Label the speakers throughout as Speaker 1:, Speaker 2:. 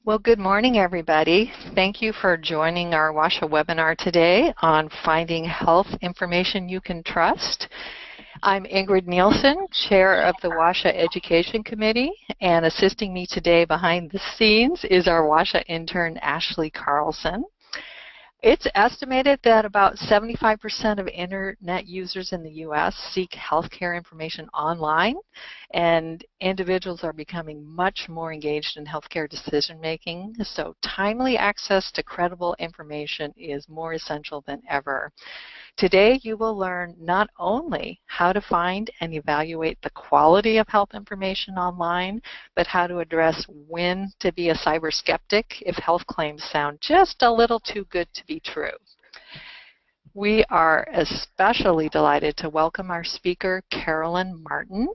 Speaker 1: Well, good morning, everybody. Thank you for joining our WASHA webinar today on finding health information you can trust. I'm Ingrid Nielsen, Chair of the WASHA Education Committee, and assisting me today behind the scenes is our WASHA intern, Ashley Carlson. It's estimated that about 75% of internet users in the U.S. seek healthcare information online, and individuals are becoming much more engaged in healthcare decision-making, so timely access to credible information is more essential than ever. Today, you will learn not only how to find and evaluate the quality of health information online, but how to address when to be a cyber skeptic if health claims sound just a little too good to be true. We are especially delighted to welcome our speaker, Carolyn Martin.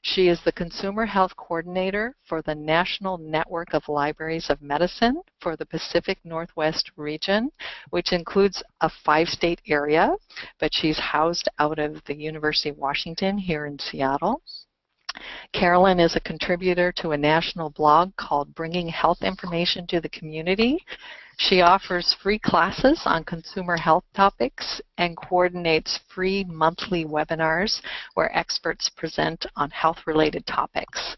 Speaker 1: She is the Consumer Health Coordinator for the National Network of Libraries of Medicine for the Pacific Northwest region, which includes a 5-state area, but she's housed out of the University of Washington here in Seattle. Carolyn is a contributor to a national blog called Bringing Health Information to the Community. She offers free classes on consumer health topics and coordinates free monthly webinars where experts present on health-related topics.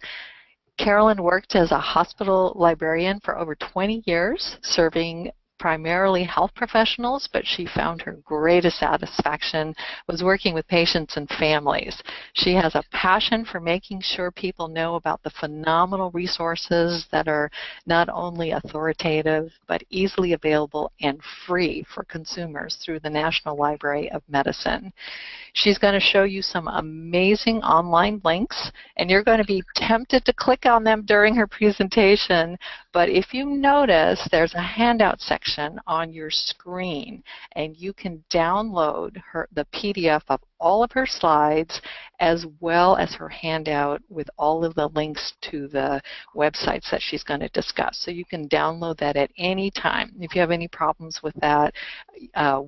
Speaker 1: Carolyn worked as a hospital librarian for over 20 years, serving primarily health professionals, but she found her greatest satisfaction was working with patients and families. She has a passion for making sure people know about the phenomenal resources that are not only authoritative, but easily available and free for consumers through the National Library of Medicine. She's going to show you some amazing online links, and you're going to be tempted to click on them during her presentation, but if you notice, there's a handout section on your screen, and you can download the PDF of all of her slides as well as her handout with all of the links to the websites that she's going to discuss. So you can download that at any time. If you have any problems with that,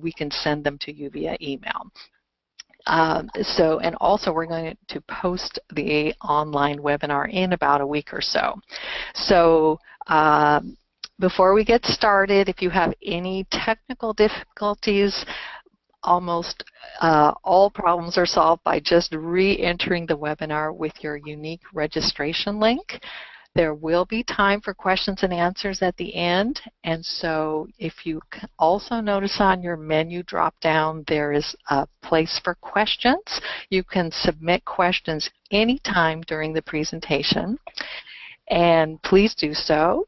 Speaker 1: we can send them to you via email. And also we're going to post the online webinar in about a week or so. So before we get started, if you have any technical difficulties, almost all problems are solved by just re-entering the webinar with your unique registration link. There will be time for questions and answers at the end, and so if you also notice on your menu drop-down there is a place for questions. You can submit questions anytime during the presentation, and please do so.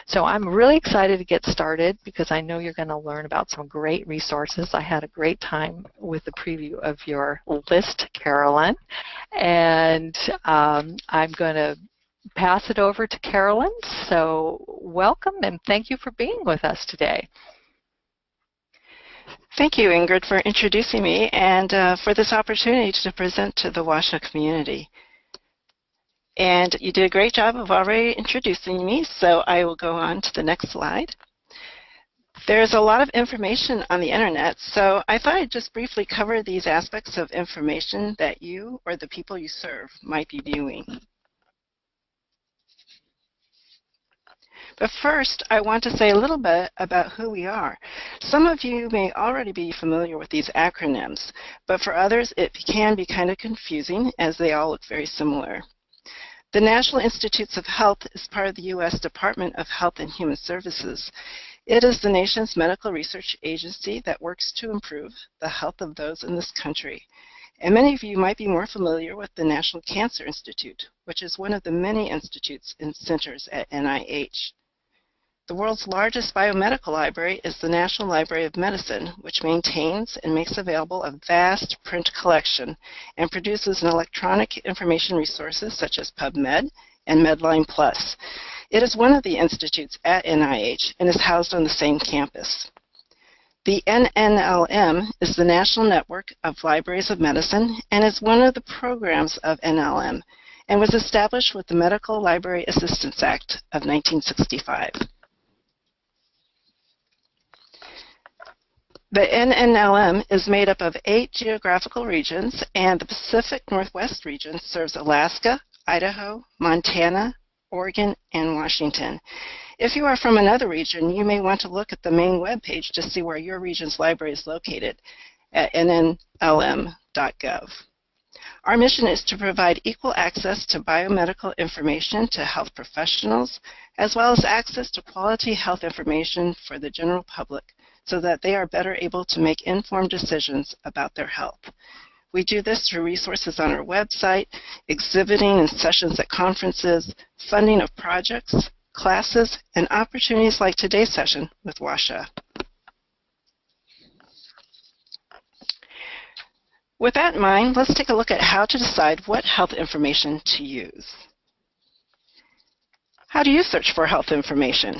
Speaker 1: So I'm really excited to get started because I know you're going to learn about some great resources. I had a great time with the preview of your list, Carolyn, and I'm going to pass it over to Carolyn. So welcome and thank you for being with us today.
Speaker 2: Thank you, Ingrid, for introducing me and for this opportunity to present to the WASHA community. And you did a great job of already introducing me, so I will go on to the next slide. There's a lot of information on the internet, so I thought I'd just briefly cover these aspects of information that you or the people you serve might be viewing. But first, I want to say a little bit about who we are. Some of you may already be familiar with these acronyms, but for others it can be kind of confusing as they all look very similar. The National Institutes of Health is part of the U.S. Department of Health and Human Services. It is the nation's medical research agency that works to improve the health of those in this country. And many of you might be more familiar with the National Cancer Institute, which is one of the many institutes and centers at NIH. The world's largest biomedical library is the National Library of Medicine, which maintains and makes available a vast print collection and produces an electronic information resources such as PubMed and MEDLINE+. It is one of the institutes at NIH and is housed on the same campus. The NNLM is the National Network of Libraries of Medicine and is one of the programs of NLM and was established with the Medical Library Assistance Act of 1965. The NNLM is made up of 8 geographical regions, and the Pacific Northwest region serves Alaska, Idaho, Montana, Oregon, and Washington. If you are from another region, you may want to look at the main web page to see where your region's library is located at nnlm.gov. Our mission is to provide equal access to biomedical information to health professionals, as well as access to quality health information for the general public so that they are better able to make informed decisions about their health. We do this through resources on our website, exhibiting and sessions at conferences, funding of projects, classes, and opportunities like today's session with WASHA. With that in mind, let's take a look at how to decide what health information to use. How do you search for health information?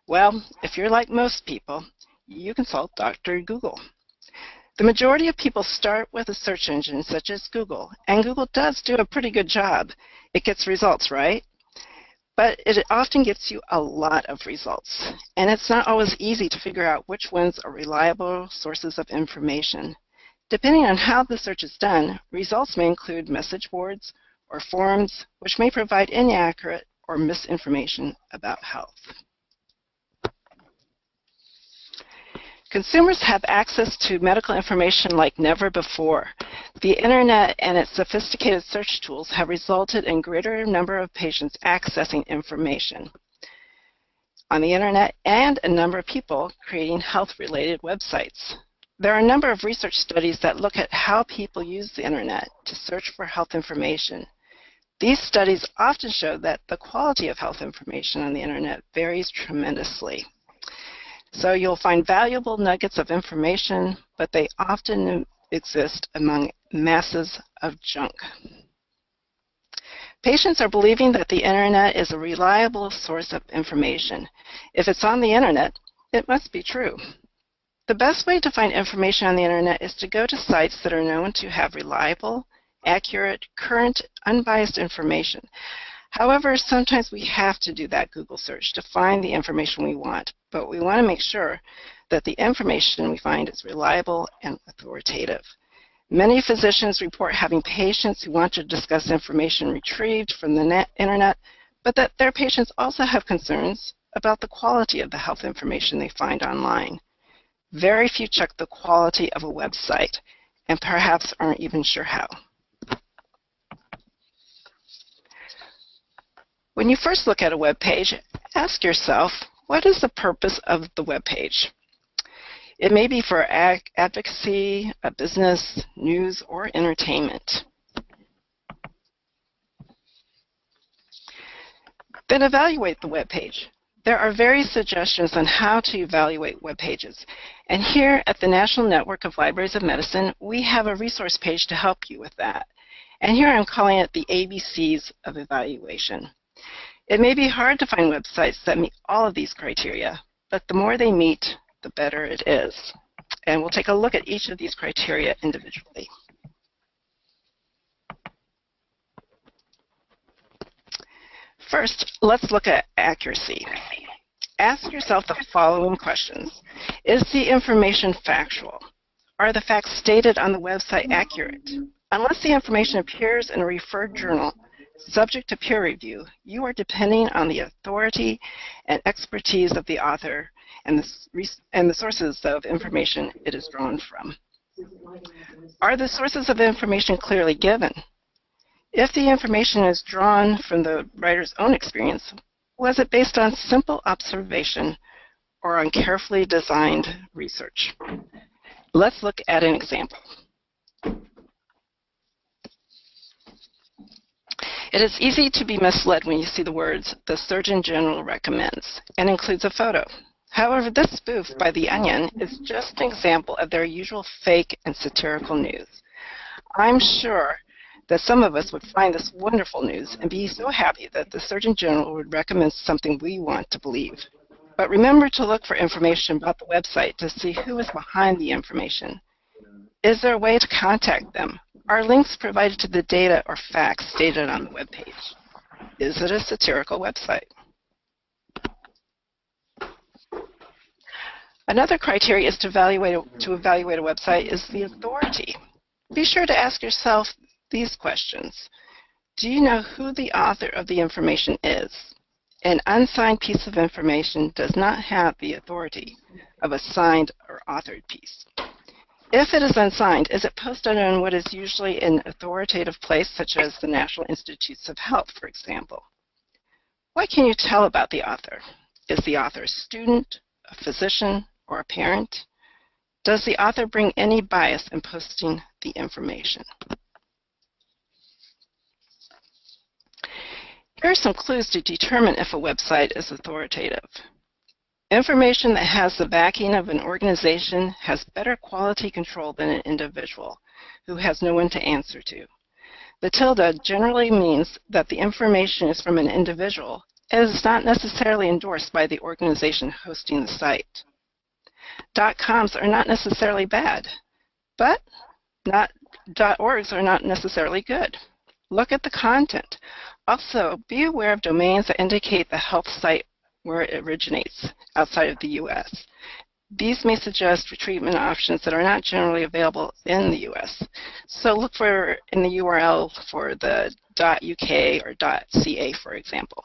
Speaker 2: Well, if you're like most people, you consult Dr. Google. The majority of people start with a search engine such as Google, and Google does do a pretty good job. It gets results, right? But it often gets you a lot of results, and it's not always easy to figure out which ones are reliable sources of information. Depending on how the search is done, results may include message boards or forums, which may provide inaccurate or misinformation about health. Consumers have access to medical information like never before. The internet and its sophisticated search tools have resulted in a greater number of patients accessing information on the internet and a number of people creating health-related websites. There are a number of research studies that look at how people use the internet to search for health information. These studies often show that the quality of health information on the internet varies tremendously. So you'll find valuable nuggets of information, but they often exist among masses of junk. Patients are believing that the internet is a reliable source of information. If it's on the internet, it must be true. The best way to find information on the internet is to go to sites that are known to have reliable, accurate, current, unbiased information. However, sometimes we have to do that Google search to find the information we want, but we want to make sure that the information we find is reliable and authoritative. Many physicians report having patients who want to discuss information retrieved from the internet, but that their patients also have concerns about the quality of the health information they find online. Very few check the quality of a website and perhaps aren't even sure how. When you first look at a web page, ask yourself, what is the purpose of the web page? It may be for advocacy, a business, news, or entertainment. Then evaluate the web page. There are various suggestions on how to evaluate web pages. And here at the National Network of Libraries of Medicine, we have a resource page to help you with that. And here I'm calling it the ABCs of evaluation. It may be hard to find websites that meet all of these criteria, but the more they meet, the better it is. And we'll take a look at each of these criteria individually. First, let's look at accuracy. Ask yourself the following questions. Is the information factual? Are the facts stated on the website accurate? Unless the information appears in a referred journal subject to peer review, you are depending on the authority and expertise of the author and the sources of information it is drawn from. Are the sources of information clearly given? If the information is drawn from the writer's own experience, was it based on simple observation or on carefully designed research? Let's look at an example. It is easy to be misled when you see the words, "The Surgeon General recommends," and includes a photo. However, this spoof by The Onion is just an example of their usual fake and satirical news. I'm sure that some of us would find this wonderful news and be so happy that the Surgeon General would recommend something we want to believe. But remember to look for information about the website to see who is behind the information. Is there a way to contact them? Are links provided to the data or facts stated on the web page? Is it a satirical website? Another criteria is to evaluate a website is the authority. Be sure to ask yourself these questions. Do you know who the author of the information is? An unsigned piece of information does not have the authority of a signed or authored piece. If it is unsigned, is it posted in what is usually an authoritative place, such as the National Institutes of Health, for example? What can you tell about the author? Is the author a student, a physician, or a parent? Does the author bring any bias in posting the information? Here are some clues to determine if a website is authoritative. Information that has the backing of an organization has better quality control than an individual who has no one to answer to. The tilde generally means that the information is from an individual and is not necessarily endorsed by the organization hosting the site. .coms are not necessarily bad, but .orgs are not necessarily good. Look at the content. Also, be aware of domains that indicate the health site where it originates outside of the U.S. These may suggest treatment options that are not generally available in the U.S. So look for in the URL for the .uk or .ca, for example.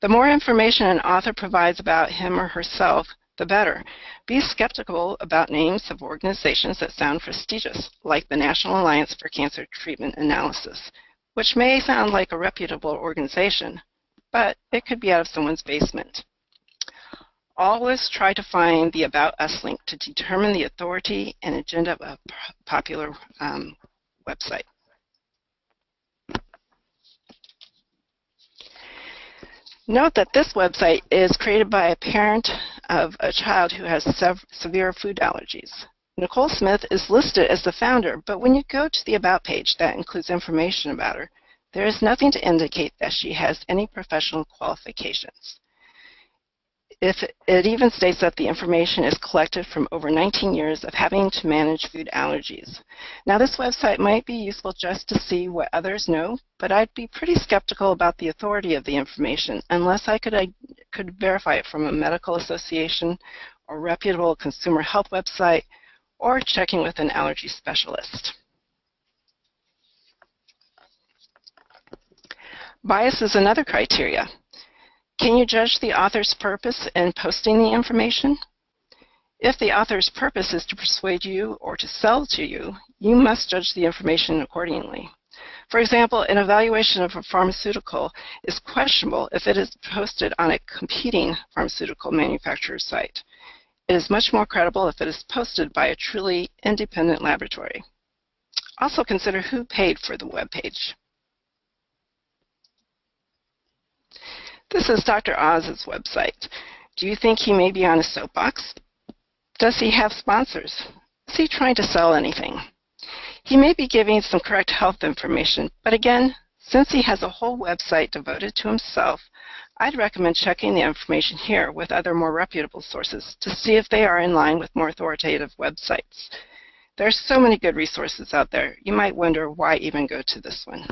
Speaker 2: The more information an author provides about him or herself, the better. Be skeptical about names of organizations that sound prestigious, like the National Alliance for Cancer Treatment Analysis, which may sound like a reputable organization, but it could be out of someone's basement. Always try to find the About Us link to determine the authority and agenda of a popular website. Note that this website is created by a parent of a child who has severe food allergies. Nicole Smith is listed as the founder, but when you go to the About page that includes information about her, there is nothing to indicate that she has any professional qualifications. It even states that the information is collected from over 19 years of having to manage food allergies. Now, this website might be useful just to see what others know, but I'd be pretty skeptical about the authority of the information unless I could verify it from a medical association or reputable consumer health website or checking with an allergy specialist. Bias is another criteria. Can you judge the author's purpose in posting the information? If the author's purpose is to persuade you or to sell to you, you must judge the information accordingly. For example, an evaluation of a pharmaceutical is questionable if it is posted on a competing pharmaceutical manufacturer's site. It is much more credible if it is posted by a truly independent laboratory. Also consider who paid for the web page. This is Dr. Oz's website. Do you think he may be on a soapbox? Does he have sponsors? Is he trying to sell anything? He may be giving some correct health information, but again, since he has a whole website devoted to himself, I'd recommend checking the information here with other more reputable sources to see if they are in line with more authoritative websites. There are so many good resources out there, you might wonder why even go to this one.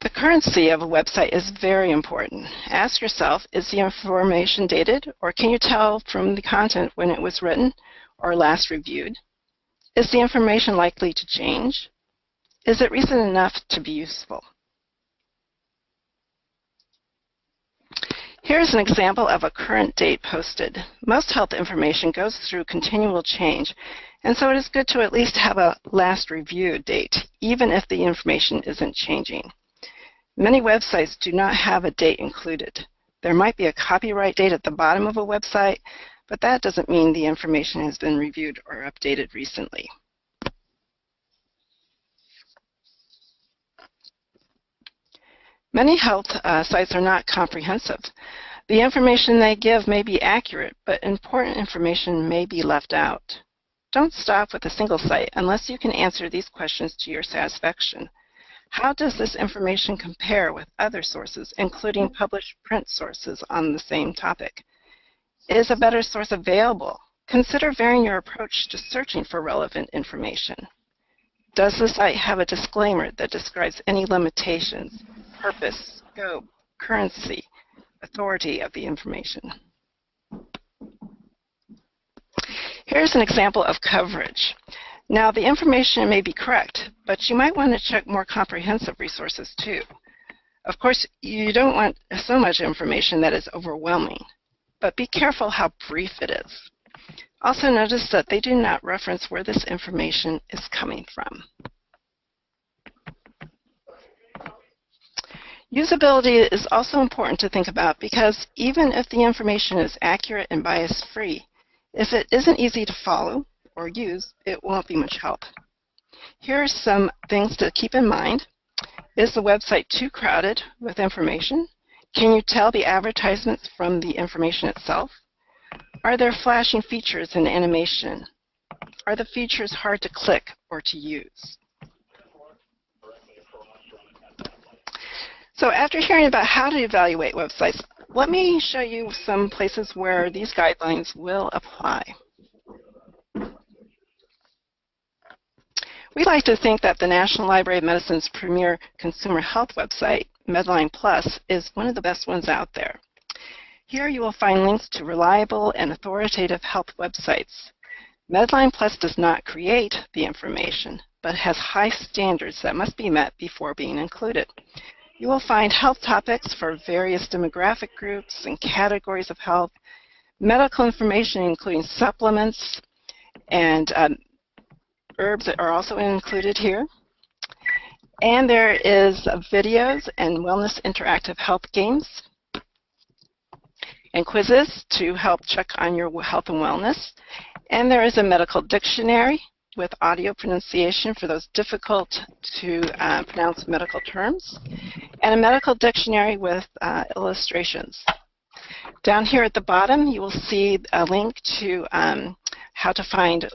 Speaker 2: The currency of a website is very important. Ask yourself, is the information dated, or can you tell from the content when it was written or last reviewed? Is the information likely to change? Is it recent enough to be useful? Here's an example of a current date posted. Most health information goes through continual change, and so it is good to at least have a last reviewed date, even if the information isn't changing. Many websites do not have a date included. There might be a copyright date at the bottom of a website, but that doesn't mean the information has been reviewed or updated recently. Many health sites are not comprehensive. The information they give may be accurate, but important information may be left out. Don't stop with a single site unless you can answer these questions to your satisfaction. How does this information compare with other sources, including published print sources on the same topic? Is a better source available? Consider varying your approach to searching for relevant information. Does the site have a disclaimer that describes any limitations, purpose, scope, currency, authority of the information? Here's an example of coverage. Now, the information may be correct, but you might want to check more comprehensive resources too. Of course, you don't want so much information that is overwhelming, but be careful how brief it is. Also notice that they do not reference where this information is coming from. Usability is also important to think about because even if the information is accurate and bias-free, if it isn't easy to follow or use, it won't be much help. Here are some things to keep in mind. Is the website too crowded with information? Can you tell the advertisements from the information itself? Are there flashing features in animation? Are the features hard to click or to use? So after hearing about how to evaluate websites, let me show you some places where these guidelines will apply. We like to think that the National Library of Medicine's premier consumer health website, MEDLINE Plus, is one of the best ones out there. Here you will find links to reliable and authoritative health websites. MEDLINE Plus does not create the information, but has high standards that must be met before being included. You will find health topics for various demographic groups and categories of health, medical information including supplements, and herbs are also included here. And there is videos and wellness interactive health games and quizzes to help check on your health and wellness. And there is a medical dictionary with audio pronunciation for those difficult to pronounce medical terms, and a medical dictionary with illustrations. Down here at the bottom, you will see a link to how to find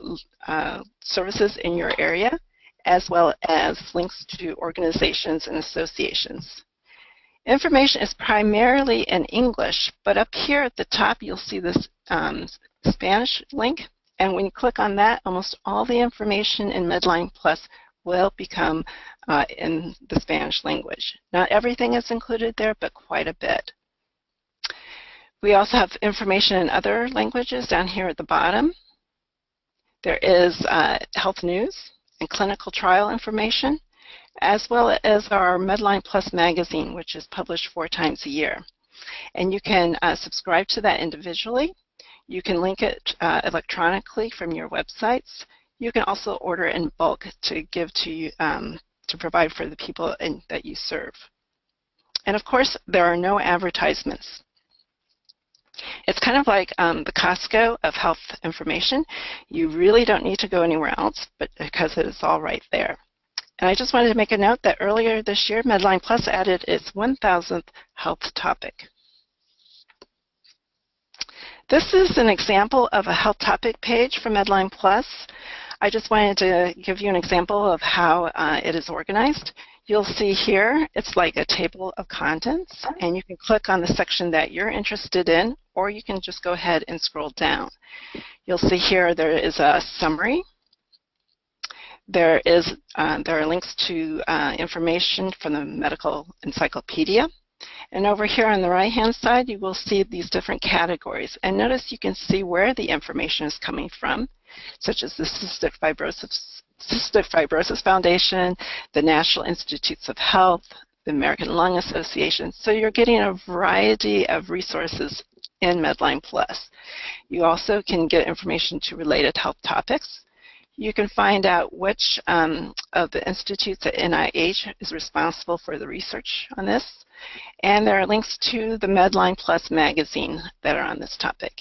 Speaker 2: services in your area, as well as links to organizations and associations. Information is primarily in English, but up here at the top, you'll see this Spanish link. And when you click on that, almost all the information in MEDLINE Plus will become in the Spanish language. Not everything is included there, but quite a bit. We also have information in other languages down here at the bottom. There is health news and clinical trial information, as well as our MEDLINE Plus magazine, which is published 4 times a year. And you can subscribe to that individually. You can link it electronically from your websites. You can also order in bulk to give to you, to provide for the people that you serve. And of course, there are no advertisements. It's kind of like the Costco of health information. You really don't need to go anywhere else, but because it is all right there. And I just wanted to make a note that earlier this year, MEDLINE Plus added its 1,000th health topic. This is an example of a health topic page for MEDLINE Plus. I just wanted to give you an example of how it is organized. You'll see here, it's like a table of contents, and you can click on the section that you're interested in, or you can just go ahead and scroll down. You'll see here there is a summary. There are links to information from the medical encyclopedia. And over here on the right-hand side, you will see these different categories. And notice you can see where the information is coming from, such as the Cystic Fibrosis Foundation, the National Institutes of Health, the American Lung Association. So you're getting a variety of resources in MEDLINE Plus. You also can get information to related health topics. You can find out which of the institutes at NIH is responsible for the research on this. And there are links to the MEDLINE Plus magazine that are on this topic.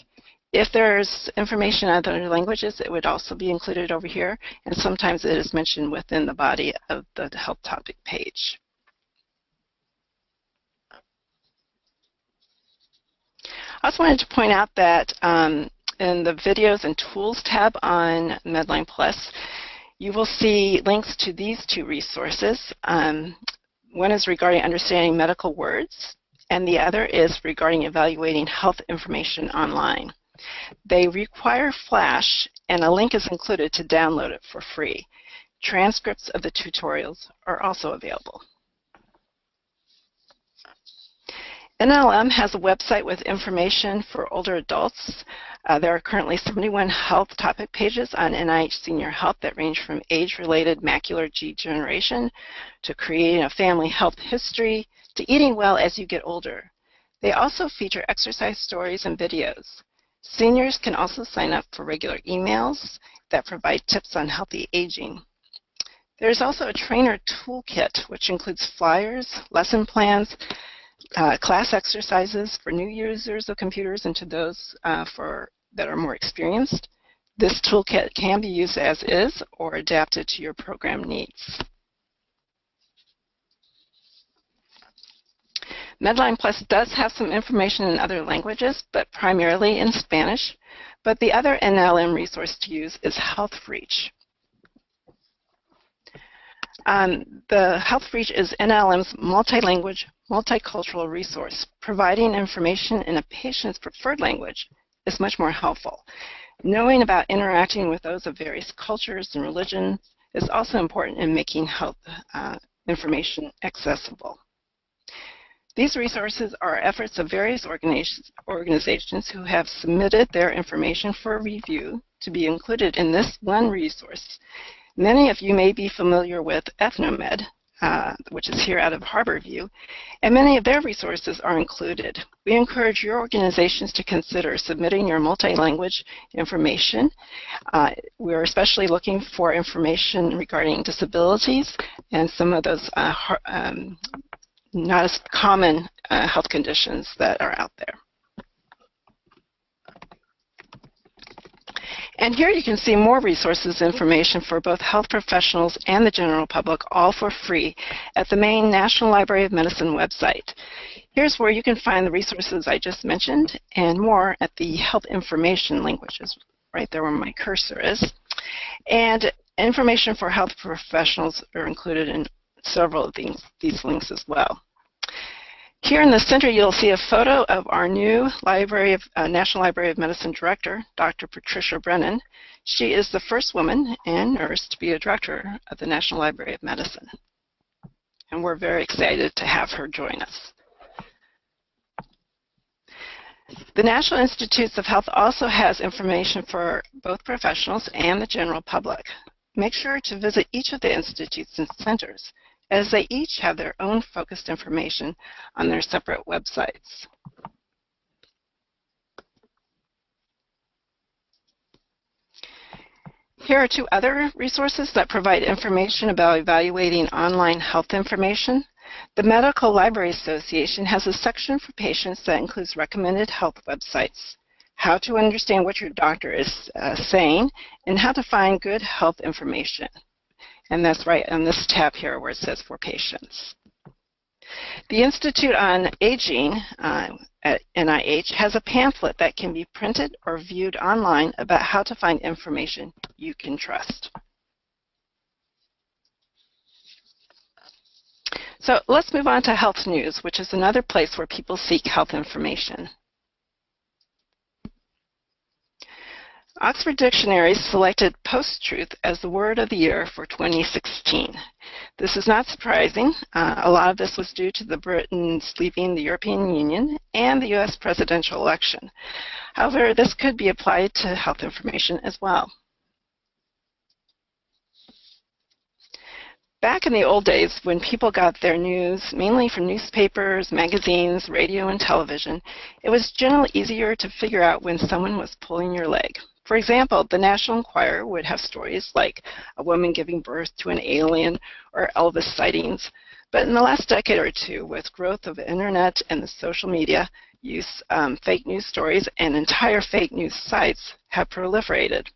Speaker 2: If there's information in other languages, it would also be included over here, and sometimes it is mentioned within the body of the health topic page. I also wanted to point out that in the Videos and Tools tab on MEDLINE Plus, you will see links to these 2 resources. One is regarding understanding medical words, and the other is regarding evaluating health information online. They require Flash, and a link is included to download it for free. Transcripts of the tutorials are also available. NLM has a website with information for older adults. There are currently 71 health topic pages on NIH Senior Health that range from age-related macular degeneration to creating a family health history to eating well as you get older. They also feature exercise stories and videos. Seniors can also sign up for regular emails that provide tips on healthy aging. There's also a trainer toolkit, which includes flyers, lesson plans, class exercises for new users of computers and to those that are more experienced. This toolkit can be used as is or adapted to your program needs. MEDLINE Plus does have some information in other languages, but primarily in Spanish. But the other NLM resource to use is HealthReach. The HealthReach is NLM's multi-language, multicultural resource. Providing information in a patient's preferred language is much more helpful. Knowing about interacting with those of various cultures and religions is also important in making health information accessible. These resources are efforts of various organizations who have submitted their information for review to be included in this one resource. Many of you may be familiar with EthnoMed, which is here out of Harborview, and many of their resources are included. We encourage your organizations to consider submitting your multi-language information. We're especially looking for information regarding disabilities and some of those not as common health conditions that are out there. And here you can see more resources information for both health professionals and the general public, all for free, at the main National Library of Medicine website. Here's where you can find the resources I just mentioned and more at the health information link, which is right there where my cursor is. And information for health professionals are included in several of these links as well. Here in the center, you'll see a photo of our new National Library of Medicine director, Dr. Patricia Brennan. She is the first woman and nurse to be a director of the National Library of Medicine. And we're very excited to have her join us. The National Institutes of Health also has information for both professionals and the general public. Make sure to visit each of the institutes and centers, as they each have their own focused information on their separate websites. Here are two other resources that provide information about evaluating online health information. The Medical Library Association has a section for patients that includes recommended health websites, how to understand what your doctor is saying, and how to find good health information. And that's right on this tab here where it says for patients. The Institute on Aging at NIH has a pamphlet that can be printed or viewed online about how to find information you can trust. So let's move on to Health News, which is another place where people seek health information. Oxford Dictionary selected post-truth as the word of the year for 2016. This is not surprising. A lot of this was due to the Britain's leaving the European Union and the US presidential election. However, this could be applied to health information as well. Back in the old days, when people got their news mainly from newspapers, magazines, radio, and television, it was generally easier to figure out when someone was pulling your leg. For example, the National Enquirer would have stories like a woman giving birth to an alien or Elvis sightings. But in the last decade or two, with growth of the internet and the social media use, fake news stories and entire fake news sites have proliferated.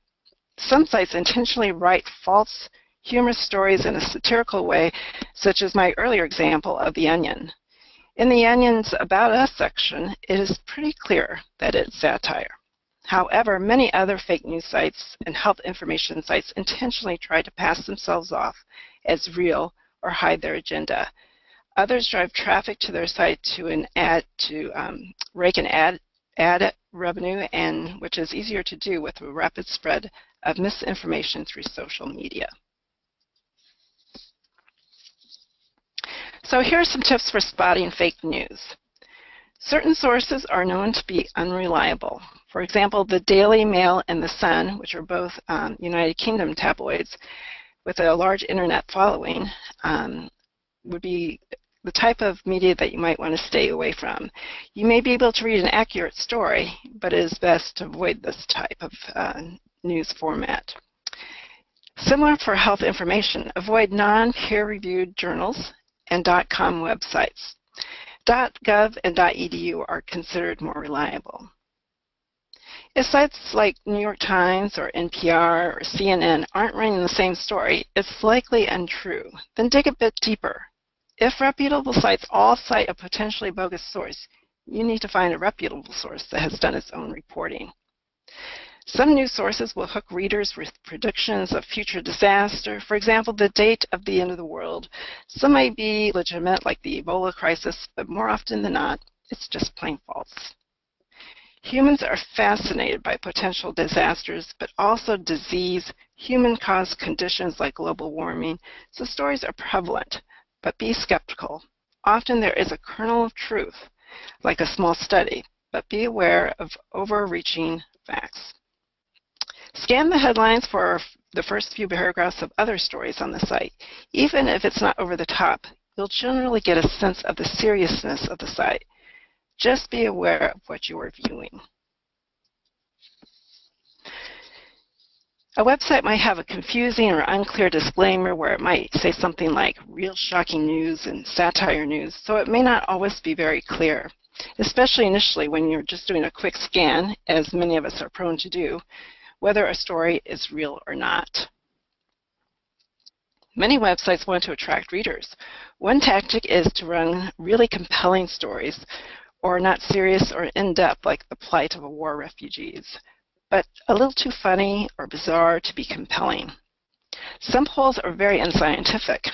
Speaker 2: Some sites intentionally write false, humorous stories in a satirical way, such as my earlier example of The Onion. In The Onion's About Us section, it is pretty clear that it's satire. However, many other fake news sites and health information sites intentionally try to pass themselves off as real or hide their agenda. Others drive traffic to their site to rake an ad revenue, and which is easier to do with the rapid spread of misinformation through social media. So here are some tips for spotting fake news. Certain sources are known to be unreliable. For example, the Daily Mail and the Sun, which are both United Kingdom tabloids with a large internet following, would be the type of media that you might want to stay away from. You may be able to read an accurate story, but it is best to avoid this type of news format. Similar for health information, avoid non-peer-reviewed journals and .com websites. .gov and .edu are considered more reliable. If sites like New York Times or NPR or CNN aren't running the same story, it's likely untrue. Then dig a bit deeper. If reputable sites all cite a potentially bogus source, you need to find a reputable source that has done its own reporting. Some news sources will hook readers with predictions of future disaster, for example, the date of the end of the world. Some may be legitimate, like the Ebola crisis, but more often than not, it's just plain false. Humans are fascinated by potential disasters, but also disease, human-caused conditions like global warming, so stories are prevalent, but be skeptical. Often there is a kernel of truth, like a small study, but be aware of overreaching facts. Scan the headlines for the first few paragraphs of other stories on the site. Even if it's not over the top, you'll generally get a sense of the seriousness of the site. Just be aware of what you are viewing. A website might have a confusing or unclear disclaimer where it might say something like real shocking news and satire news, so it may not always be very clear, especially initially when you're just doing a quick scan, as many of us are prone to do, whether a story is real or not. Many websites want to attract readers. One tactic is to run really compelling stories, or not serious or in-depth like the plight of war refugees, but a little too funny or bizarre to be compelling. Some polls are very unscientific.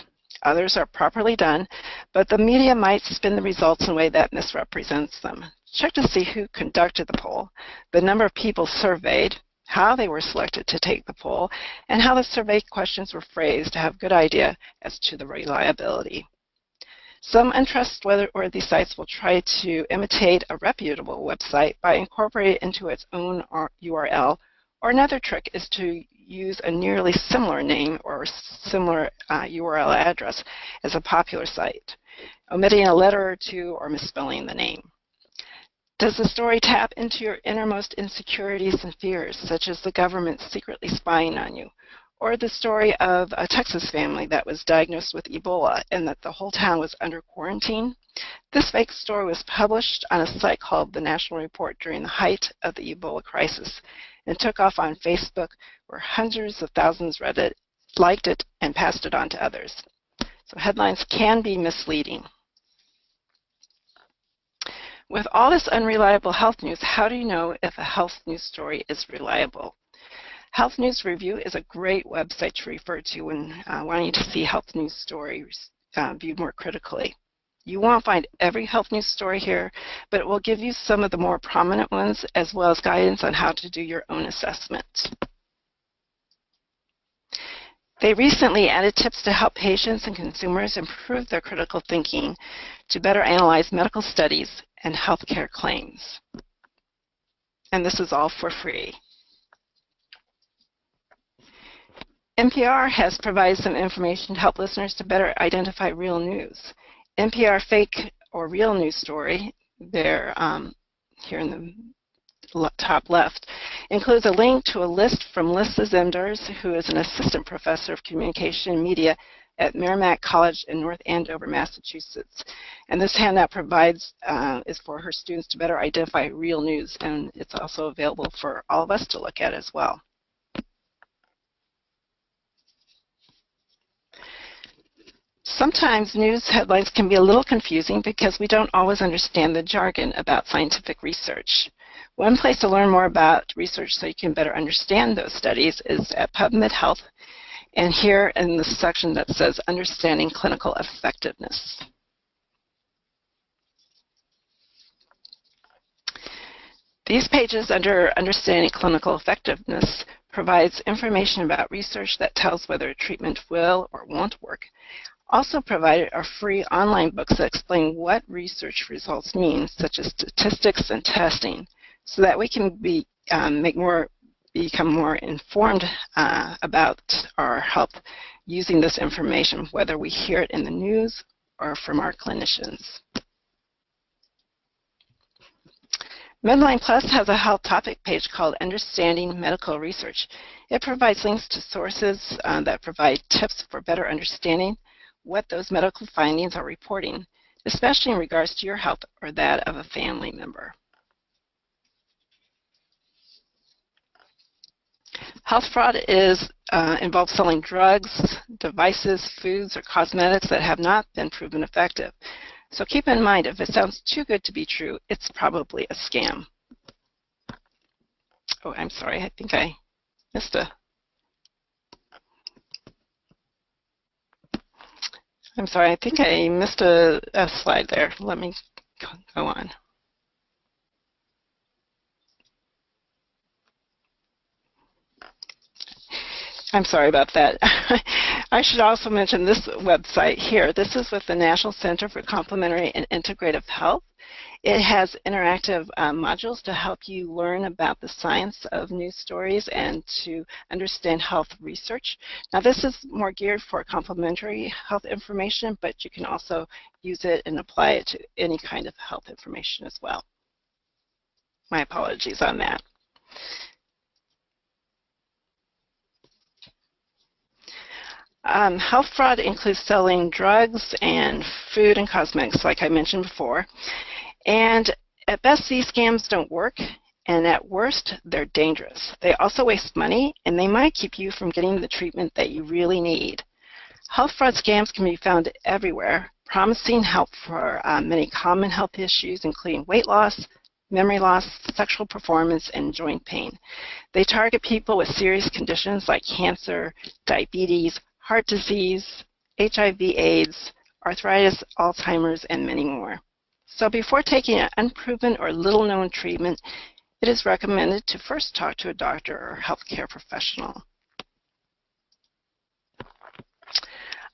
Speaker 2: Others are properly done, but the media might spin the results in a way that misrepresents them. Check to see who conducted the poll, the number of people surveyed, how they were selected to take the poll, and how the survey questions were phrased to have a good idea as to the reliability. Some untrustworthy sites will try to imitate a reputable website by incorporating it into its own URL, or another trick is to use a nearly similar name or similar URL address as a popular site, omitting a letter or two or misspelling the name. Does the story tap into your innermost insecurities and fears, such as the government secretly spying on you, or the story of a Texas family that was diagnosed with Ebola and that the whole town was under quarantine? This fake story was published on a site called The National Report during the height of the Ebola crisis and took off on Facebook, where hundreds of thousands read it, liked it, and passed it on to others. So headlines can be misleading. With all this unreliable health news, how do you know if a health news story is reliable? Health News Review is a great website to refer to when wanting to see health news stories viewed more critically. You won't find every health news story here, but it will give you some of the more prominent ones, as well as guidance on how to do your own assessment. They recently added tips to help patients and consumers improve their critical thinking to better analyze medical studies and healthcare claims. And this is all for free. NPR has provided some information to help listeners to better identify real news. NPR Fake or Real News Story, there here in the top left, includes a link to a list from Lisa Zenders, who is an assistant professor of communication and media at Merrimack College in North Andover, Massachusetts. And this handout provides is for her students to better identify real news, and it's also available for all of us to look at as well. Sometimes news headlines can be a little confusing because we don't always understand the jargon about scientific research. One place to learn more about research so you can better understand those studies is at PubMed Health, and here in the section that says Understanding Clinical Effectiveness. These pages under Understanding Clinical Effectiveness provides information about research that tells whether a treatment will or won't work. Also provided are free online books that explain what research results mean, such as statistics and testing, so that we can become more informed about our health using this information, whether we hear it in the news or from our clinicians. MEDLINE Plus has a health topic page called Understanding Medical Research. It provides links to sources that provide tips for better understanding what those medical findings are reporting, especially in regards to your health or that of a family member. Health fraud involves selling drugs, devices, foods, or cosmetics that have not been proven effective. So keep in mind, if it sounds too good to be true, it's probably a scam. Oh, I'm sorry, I think I missed a... I'm sorry, I think I missed a slide there. Let me go on. I'm sorry about that. I should also mention this website here. This is with the National Center for Complementary and Integrative Health. It has interactive modules to help you learn about the science of news stories and to understand health research. Now, this is more geared for complementary health information, but you can also use it and apply it to any kind of health information as well. My apologies on that. Health fraud includes selling drugs and food and cosmetics, like I mentioned before. And at best, these scams don't work, and at worst, they're dangerous. They also waste money, and they might keep you from getting the treatment that you really need. Health fraud scams can be found everywhere, promising help for many common health issues, including weight loss, memory loss, sexual performance, and joint pain. They target people with serious conditions like cancer, diabetes, heart disease, HIV/AIDS, arthritis, Alzheimer's, and many more. So before taking an unproven or little-known treatment, it is recommended to first talk to a doctor or healthcare professional.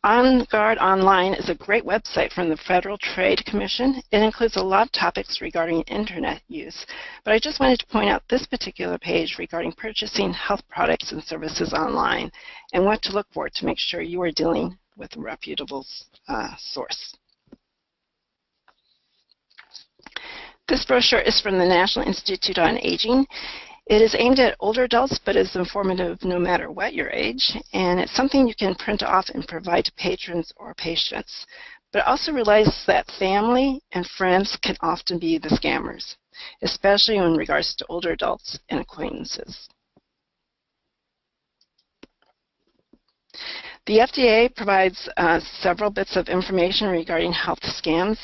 Speaker 2: On Guard Online is a great website from the Federal Trade Commission. It includes a lot of topics regarding internet use, but I just wanted to point out this particular page regarding purchasing health products and services online and what to look for to make sure you are dealing with a reputable source. This brochure is from the National Institute on Aging. It is aimed at older adults, but is informative no matter what your age, and it's something you can print off and provide to patrons or patients. But it also realizes that family and friends can often be the scammers, especially in regards to older adults and acquaintances. The FDA provides several bits of information regarding health scams.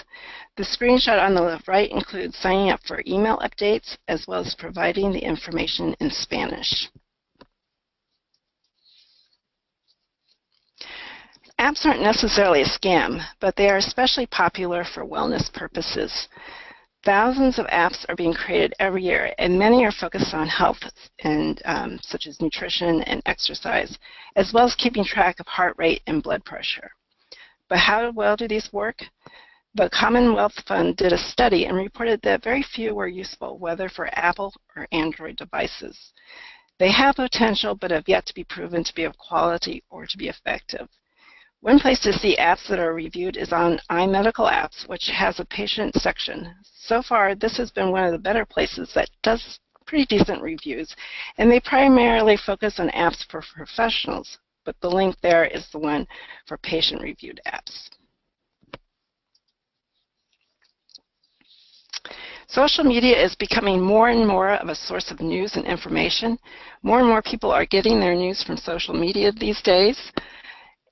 Speaker 2: The screenshot on the right includes signing up for email updates as well as providing the information in Spanish. Apps aren't necessarily a scam, but they are especially popular for wellness purposes. Thousands of apps are being created every year, and many are focused on health, and such as nutrition and exercise, as well as keeping track of heart rate and blood pressure. But how well do these work? The Commonwealth Fund did a study and reported that very few were useful, whether for Apple or Android devices. They have potential, but have yet to be proven to be of quality or to be effective. One place to see apps that are reviewed is on iMedical Apps, which has a patient section. So far, this has been one of the better places that does pretty decent reviews, and they primarily focus on apps for professionals, but the link there is the one for patient-reviewed apps. Social media is becoming more and more of a source of news and information. More and more people are getting their news from social media these days.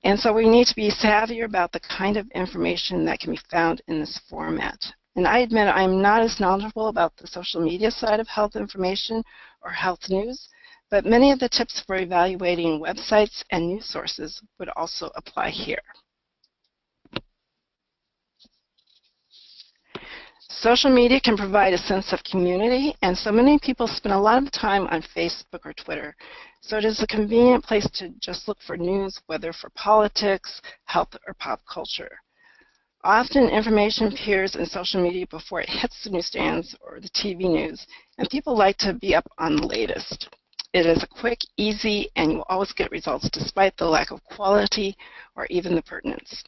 Speaker 2: And so we need to be savvier about the kind of information that can be found in this format. And I admit I'm not as knowledgeable about the social media side of health information or health news, but many of the tips for evaluating websites and news sources would also apply here. Social media can provide a sense of community, and so many people spend a lot of time on Facebook or Twitter. So it is a convenient place to just look for news, whether for politics, health, or pop culture. Often information appears in social media before it hits the newsstands or the TV news, and people like to be up on the latest. It is quick, easy, and you will always get results despite the lack of quality or even the pertinence.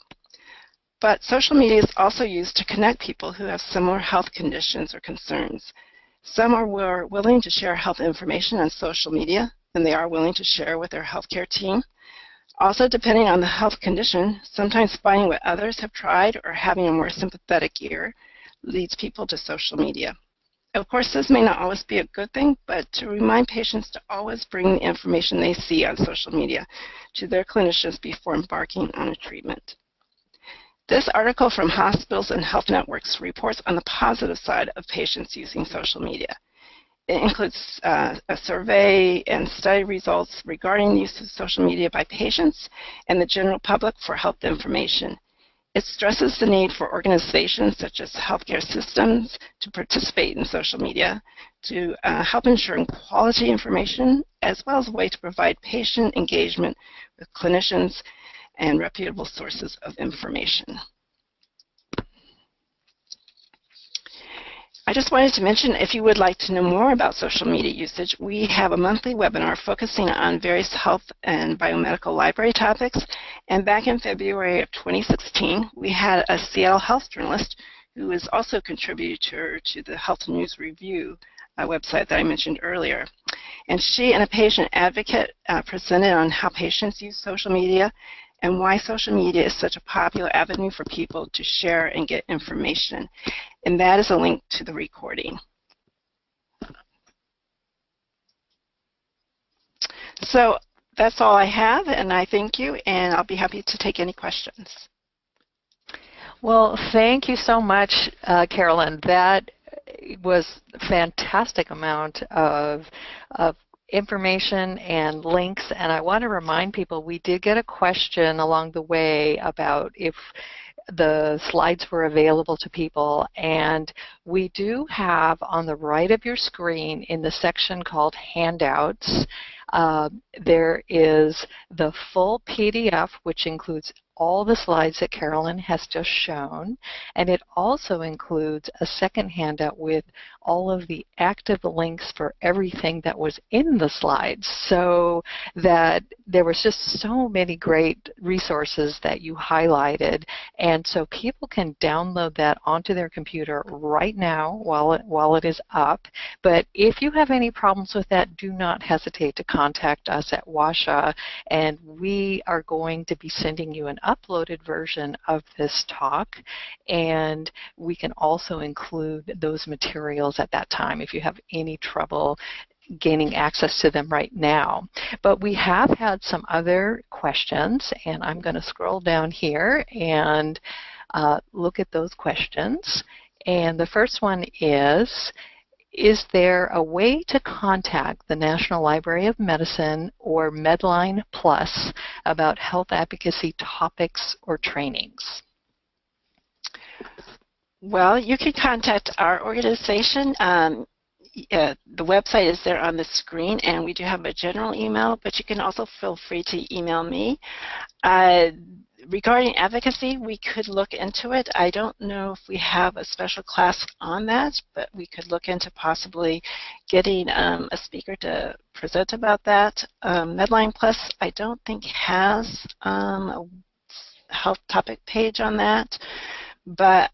Speaker 2: But social media is also used to connect people who have similar health conditions or concerns. Some are more willing to share health information on social media than they are willing to share with their healthcare team. Also, depending on the health condition, sometimes finding what others have tried or having a more sympathetic ear leads people to social media. Of course, this may not always be a good thing, but to remind patients to always bring the information they see on social media to their clinicians before embarking on a treatment. This article from Hospitals and Health Networks reports on the positive side of patients using social media. It includes a survey and study results regarding the use of social media by patients and the general public for health information. It stresses the need for organizations such as healthcare systems to participate in social media to help ensure quality information, as well as a way to provide patient engagement with clinicians and reputable sources of information. I just wanted to mention, if you would like to know more about social media usage, we have a monthly webinar focusing on various health and biomedical library topics. And back in February of 2016, we had a Seattle health journalist who is also a contributor to the Health News Review website that I mentioned earlier. And she and a patient advocate presented on how patients use social media and why social media is such a popular avenue for people to share and get information. And that is a link to the recording. So that's all I have, and I thank you, and I'll be happy to take any questions.
Speaker 1: Well, thank you so much, Carolyn. That was a fantastic amount of information and links, and I want to remind people we did get a question along the way about if the slides were available to people, and we do have on the right of your screen in the section called handouts, there is the full PDF, which includes all the slides that Carolyn has just shown, and it also includes a second handout with all of the active links for everything that was in the slides, so that there was just so many great resources that you highlighted, and so people can download that onto their computer right now while it is up. But if you have any problems with that, do not hesitate to contact us at WASHA, and we are going to be sending you an uploaded version of this talk, and we can also include those materials at that time if you have any trouble gaining access to them right now. But we have had some other questions, and I'm going to scroll down here and look at those questions. And the first one is there a way to contact the National Library of Medicine or MEDLINE Plus about health advocacy topics or trainings?
Speaker 2: Well, you can contact our organization. The website is there on the screen, and we do have a general email, but you can also feel free to email me. Regarding advocacy, we could look into it. I don't know if we have a special class on that, but we could look into possibly getting a speaker to present about that. MEDLINE Plus, I don't think has a health topic page on that, but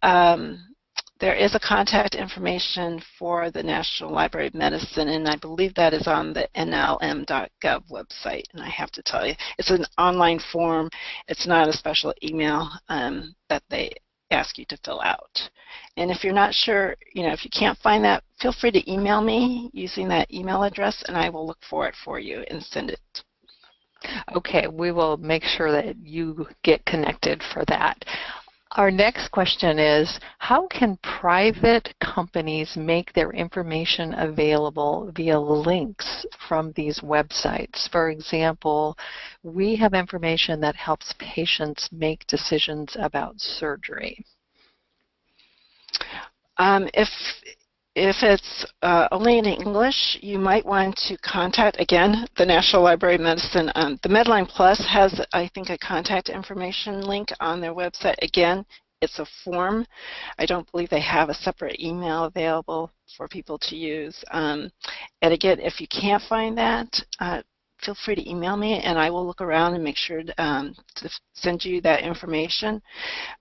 Speaker 2: there is a contact information for the National Library of Medicine, and I believe that is on the nlm.gov website. And I have to tell you, it's an online form. It's not a special email that they ask you to fill out. And if you're not sure, if you can't find that, feel free to email me using that email address, and I will look for it for you and send it.
Speaker 1: Okay, we will make sure that you get connected for that. Our next question is, how can private companies make their information available via links from these websites? For example, we have information that helps patients make decisions about surgery.
Speaker 2: If it's only in English, you might want to contact, again, the National Library of Medicine. The MEDLINE Plus has, I think, a contact information link on their website. Again, it's a form. I don't believe they have a separate email available for people to use. And again, if you can't find that, feel free to email me, and I will look around and make sure to send you that information.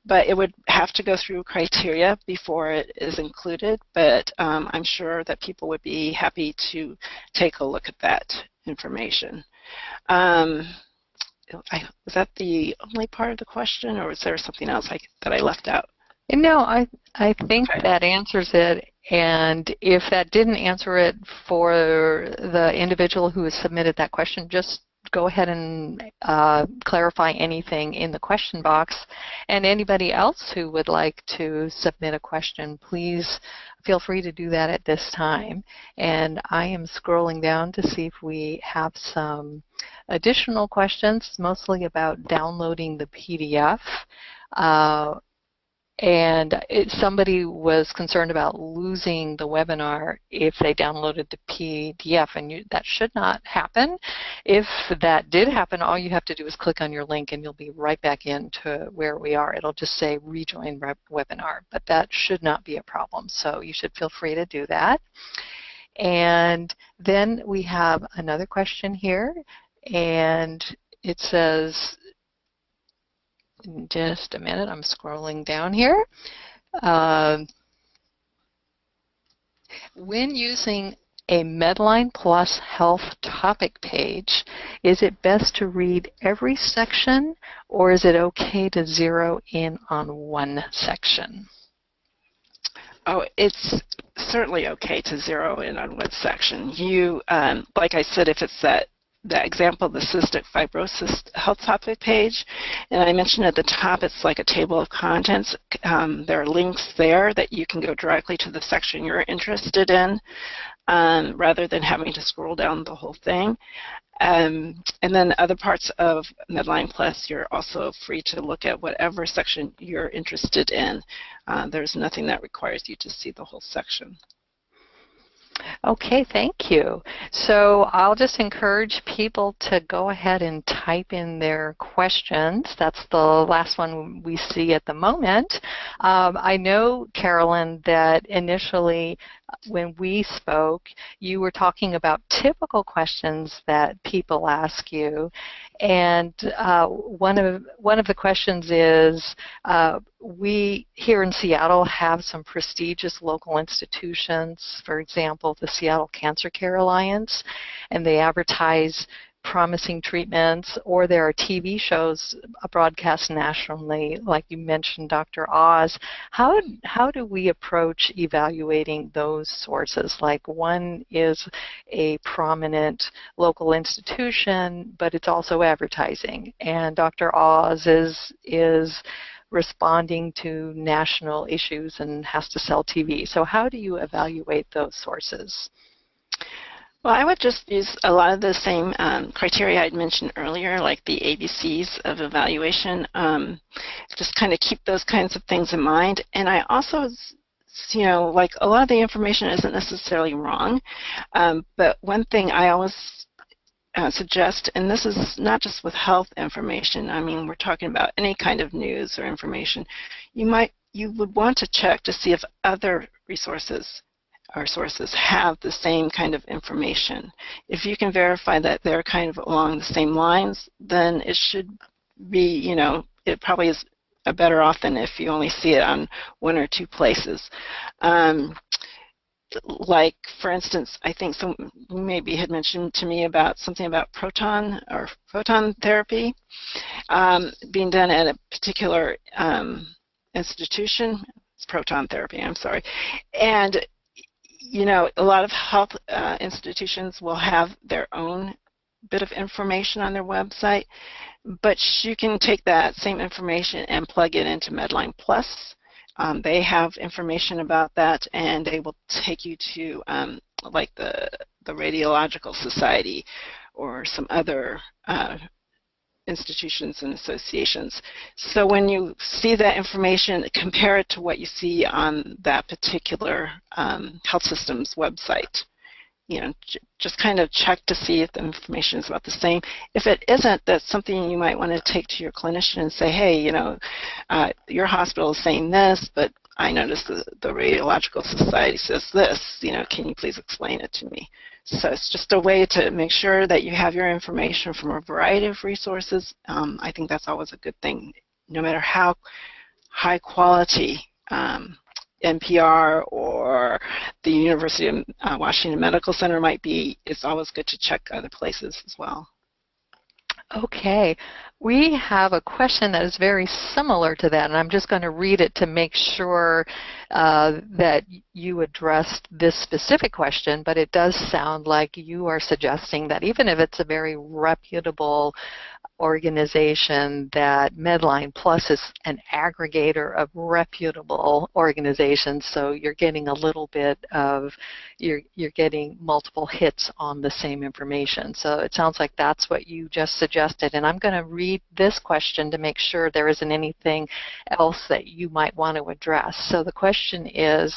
Speaker 2: But it would have to go through criteria before it is included, but I'm sure that people would be happy to take a look at that information. Was that the only part of the question, or was there something else that I left out?
Speaker 1: No, I think that answers it. And if that didn't answer it for the individual who has submitted that question, just go ahead and clarify anything in the question box. And anybody else who would like to submit a question, please feel free to do that at this time. And I am scrolling down to see if we have some additional questions, mostly about downloading the PDF. And somebody was concerned about losing the webinar if they downloaded the PDF, and that should not happen. If that did happen, all you have to do is click on your link and you'll be right back into where we are. It'll just say rejoin webinar, but that should not be a problem, so you should feel free to do that. And then we have another question here, and it says, just a minute, I'm scrolling down here. When using a MEDLINE Plus Health topic page, is it best to read every section, or is it okay to zero in on one section?
Speaker 2: Oh, it's certainly okay to zero in on one section. You, like I said, if it's that example, the cystic fibrosis health topic page, and I mentioned at the top, it's like a table of contents. There are links there that you can go directly to the section you're interested in, rather than having to scroll down the whole thing. And then other parts of MEDLINE Plus, you're also free to look at whatever section you're interested in. There's nothing that requires you to see the whole section.
Speaker 1: Okay, thank you. So I'll just encourage people to go ahead and type in their questions. That's the last one we see at the moment. I know, Carolyn, that initially when we spoke, you were talking about typical questions that people ask you. And one of the questions is, we here in Seattle have some prestigious local institutions, for example, the Seattle Cancer Care Alliance, and they advertise promising treatments, or there are TV shows broadcast nationally, like you mentioned, Dr. Oz. How do we approach evaluating those sources? Like, one is a prominent local institution, but it's also advertising, and Dr. Oz is responding to national issues and has to sell TV. So how do you evaluate those sources?
Speaker 2: Well, I would just use a lot of the same criteria I'd mentioned earlier, like the ABCs of evaluation. Just kind of keep those kinds of things in mind. And I also, like, a lot of the information isn't necessarily wrong, but one thing I always suggest, and this is not just with health information, I mean, we're talking about any kind of news or information, you would want to check to see if other resources or sources have the same kind of information. If you can verify that they're kind of along the same lines, then it should be, it probably is better off than if you only see it on one or two places. Like, for instance, I think maybe had mentioned to me about something about proton therapy being done at a particular institution. It's proton therapy, I'm sorry. And a lot of health institutions will have their own bit of information on their website, but you can take that same information and plug it into MEDLINE Plus. They have information about that, and they will take you to like the Radiological Society or some other institutions and associations. So when you see that information, compare it to what you see on that particular health system's website. You know, just kind of check to see if the information is about the same. If it isn't, that's something you might want to take to your clinician and say, hey, you know, your hospital is saying this, but I noticed the Radiological Society says this, you know, can you please explain it to me? So it's just a way to make sure that you have your information from a variety of resources. I think that's always a good thing, no matter how high quality NPR or the University of Washington Medical Center might be. It's always good to check other places as well.
Speaker 1: Okay, we have a question that is very similar to that, and I'm just going to read it to make sure that you addressed this specific question, but it does sound like you are suggesting that even if it's a very reputable organization, that MEDLINE Plus is an aggregator of reputable organizations, so you're getting a little bit of, you're getting multiple hits on the same information. So it sounds like that's what you just suggested, and I'm going to read this question to make sure there isn't anything else that you might want to address. So the question is,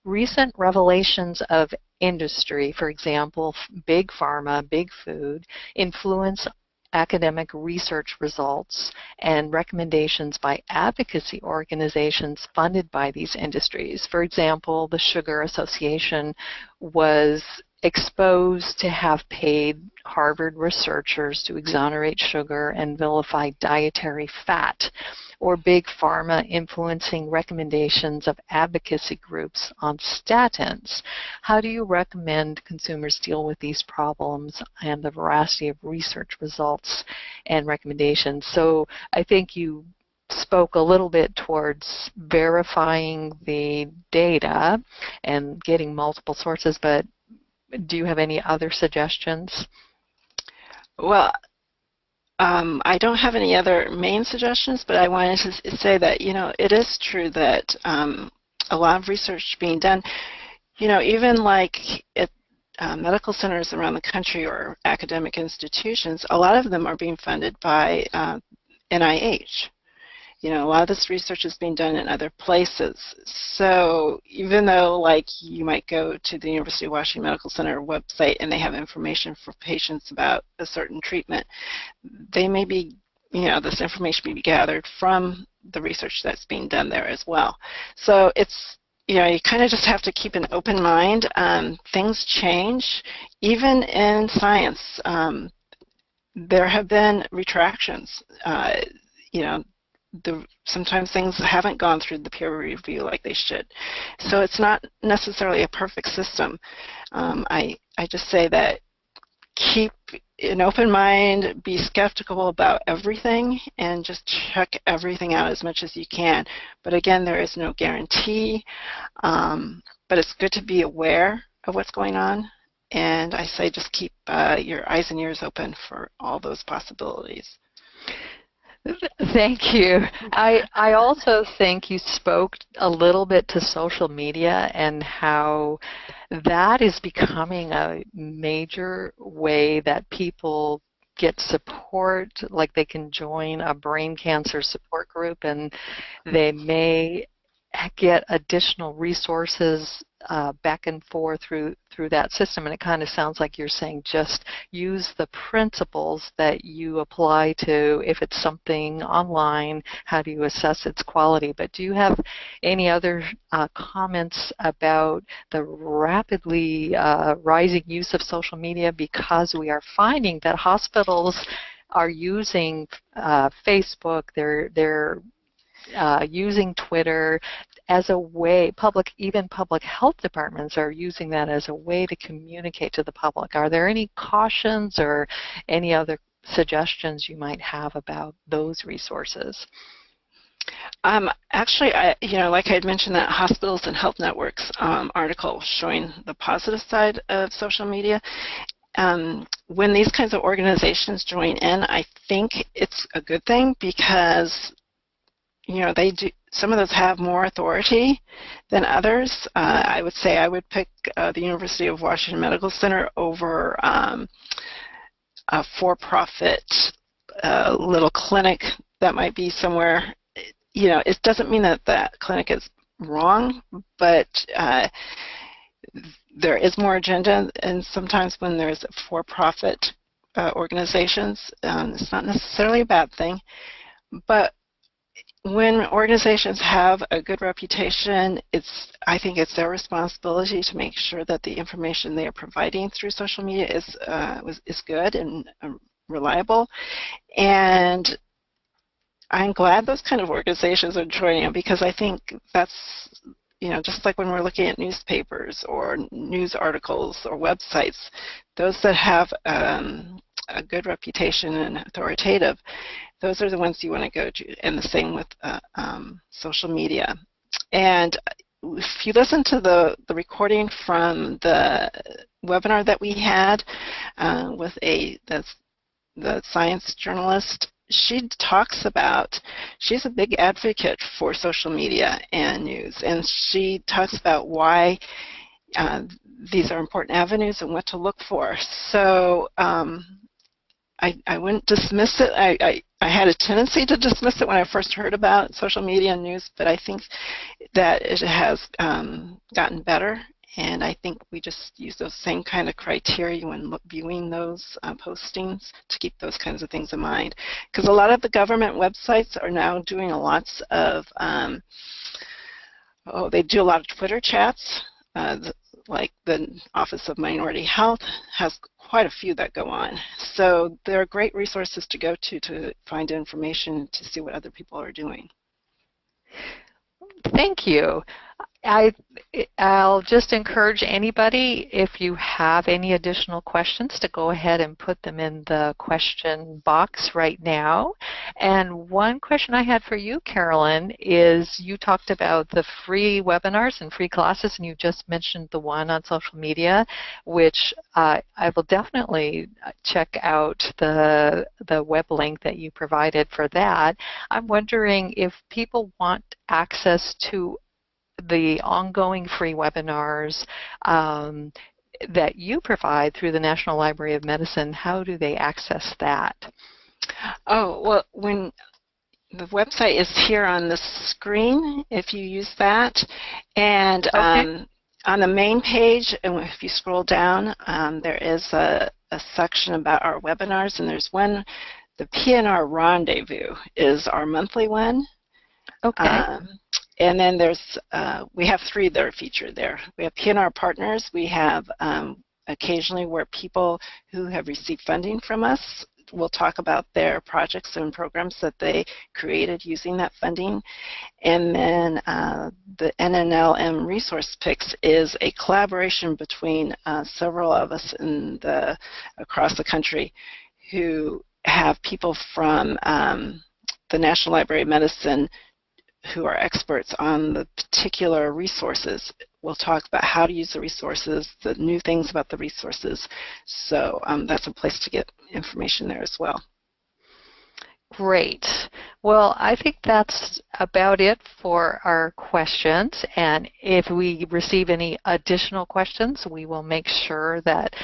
Speaker 1: recent revelations of industry, for example, big pharma, big food, influence academic research results and recommendations by advocacy organizations funded by these industries. For example, the Sugar Association was exposed to have paid Harvard researchers to exonerate sugar and vilify dietary fat, or big pharma influencing recommendations of advocacy groups on statins. How do you recommend consumers deal with these problems and the veracity of research results and recommendations? So I think you spoke a little bit towards verifying the data and getting multiple sources, but do you have any other suggestions?
Speaker 2: Well, I don't have any other main suggestions, but I wanted to say that, you know, it is true that a lot of research being done, you know, even like at medical centers around the country or academic institutions, a lot of them are being funded by NIH. You know, a lot of this research is being done in other places. So even though, like, you might go to the University of Washington Medical Center website and they have information for patients about a certain treatment, they may be, you know, this information may be gathered from the research that's being done there as well. So it's, you know, you kind of just have to keep an open mind. Things change. Even in science, there have been retractions. You know, sometimes things haven't gone through the peer review like they should. So it's not necessarily a perfect system. I just say that keep an open mind, be skeptical about everything, and just check everything out as much as you can. But again, there is no guarantee, but it's good to be aware of what's going on. And I say just keep your eyes and ears open for all those possibilities.
Speaker 1: Thank you. I also think you spoke a little bit to social media and how that is becoming a major way that people get support, like they can join a brain cancer support group and they may get additional resources back and forth through that system. And it kind of sounds like you're saying just use the principles that you apply to if it's something online, how do you assess its quality? But do you have any other comments about the rapidly rising use of social media, because we are finding that hospitals are using Facebook, they're using Twitter as a way, even public health departments are using that as a way to communicate to the public. Are there any cautions or any other suggestions you might have about those resources?
Speaker 2: Actually, you know, like I had mentioned, that Hospitals and Health Networks article showing the positive side of social media. When these kinds of organizations join in, I think it's a good thing, because you know, they do, some of those have more authority than others. I would say I would pick the University of Washington Medical Center over a for-profit a little clinic that might be somewhere, you know, it doesn't mean that that clinic is wrong, but there is more agenda, and sometimes when there's for-profit organizations, it's not necessarily a bad thing, but when organizations have a good reputation, I think it's their responsibility to make sure that the information they are providing through social media is good and reliable. And I'm glad those kind of organizations are joining them, because I think that's, you know, just like when we're looking at newspapers or news articles or websites, those that have a good reputation and authoritative, those are the ones you want to go to, and the same with social media. And if you listen to the recording from the webinar that we had with the science journalist, she talks about, she's a big advocate for social media and news, and she talks about why these are important avenues and what to look for. So I wouldn't dismiss it. I had a tendency to dismiss it when I first heard about social media and news, but I think that it has gotten better, and I think we just use those same kind of criteria when viewing those postings to keep those kinds of things in mind. Because a lot of the government websites are now doing lots of, they do a lot of Twitter chats. Like the Office of Minority Health has quite a few that go on. So they're great resources to go to find information, to see what other people are doing.
Speaker 1: Thank you. I'll just encourage anybody, if you have any additional questions, to go ahead and put them in the question box right now. And one question I had for you, Carolyn, is you talked about the free webinars and free classes, and you just mentioned the one on social media, which I will definitely check out the web link that you provided for that. I'm wondering if people want access to the ongoing free webinars that you provide through the National Library of Medicine, how do they access that?
Speaker 2: Oh, well, when the website is here on the screen, if you use that, and
Speaker 1: okay.
Speaker 2: On the main page, and if you scroll down, there is a section about our webinars, and there's one, the PNR Rendezvous is our monthly one.
Speaker 1: Okay.
Speaker 2: And then there's, we have three that are featured there. We have PNR Partners. We have occasionally where people who have received funding from us will talk about their projects and programs that they created using that funding. And then the NNLM Resource Picks is a collaboration between several of us across the country who have people from the National Library of Medicine who are experts on the particular resources. We'll talk about how to use the resources, the new things about the resources. So that's a place to get information there as well.
Speaker 1: Great. Well, I think that's about it for our questions. And if we receive any additional questions, we will make sure that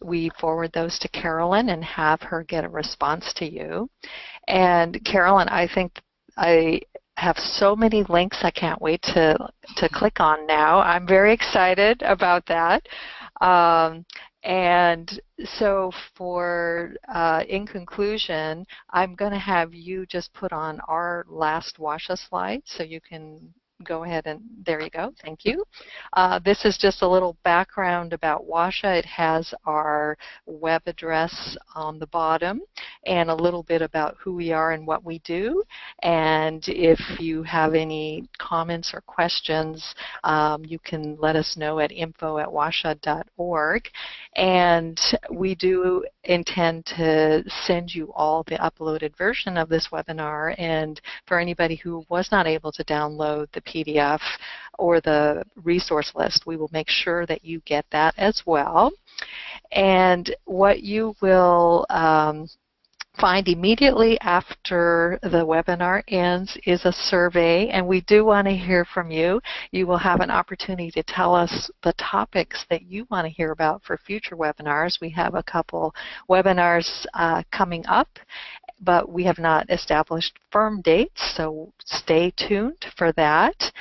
Speaker 1: we forward those to Carolyn and have her get a response to you. And Carolyn, I think I have so many links I can't wait to click on now. I'm very excited about that. And so in conclusion, I'm going to have you just put on our last WASHA slide so you can go ahead and, there you go, thank you. This is just a little background about WASHA. It has our web address on the bottom and a little bit about who we are and what we do. And if you have any comments or questions, you can let us know at info@washa.org. And we do intend to send you all the uploaded version of this webinar, and for anybody who was not able to download the PDF or the resource list, we will make sure that you get that as well. And what you will find immediately after the webinar ends is a survey, and we do want to hear from you. You will have an opportunity to tell us the topics that you want to hear about for future webinars. We have a couple webinars coming up, but we have not established firm dates, so stay tuned for that.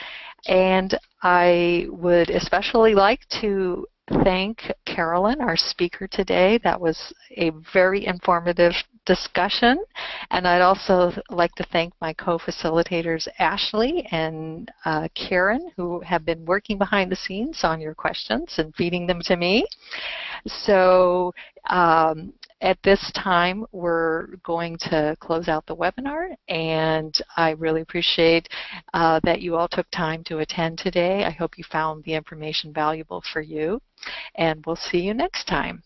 Speaker 1: And I would especially like to thank Carolyn, our speaker today. That was a very informative discussion. And I'd also like to thank my co-facilitators, Ashley and Karen, who have been working behind the scenes on your questions and feeding them to me. So at this time, we're going to close out the webinar, and I really appreciate that you all took time to attend today. I hope you found the information valuable for you, and we'll see you next time.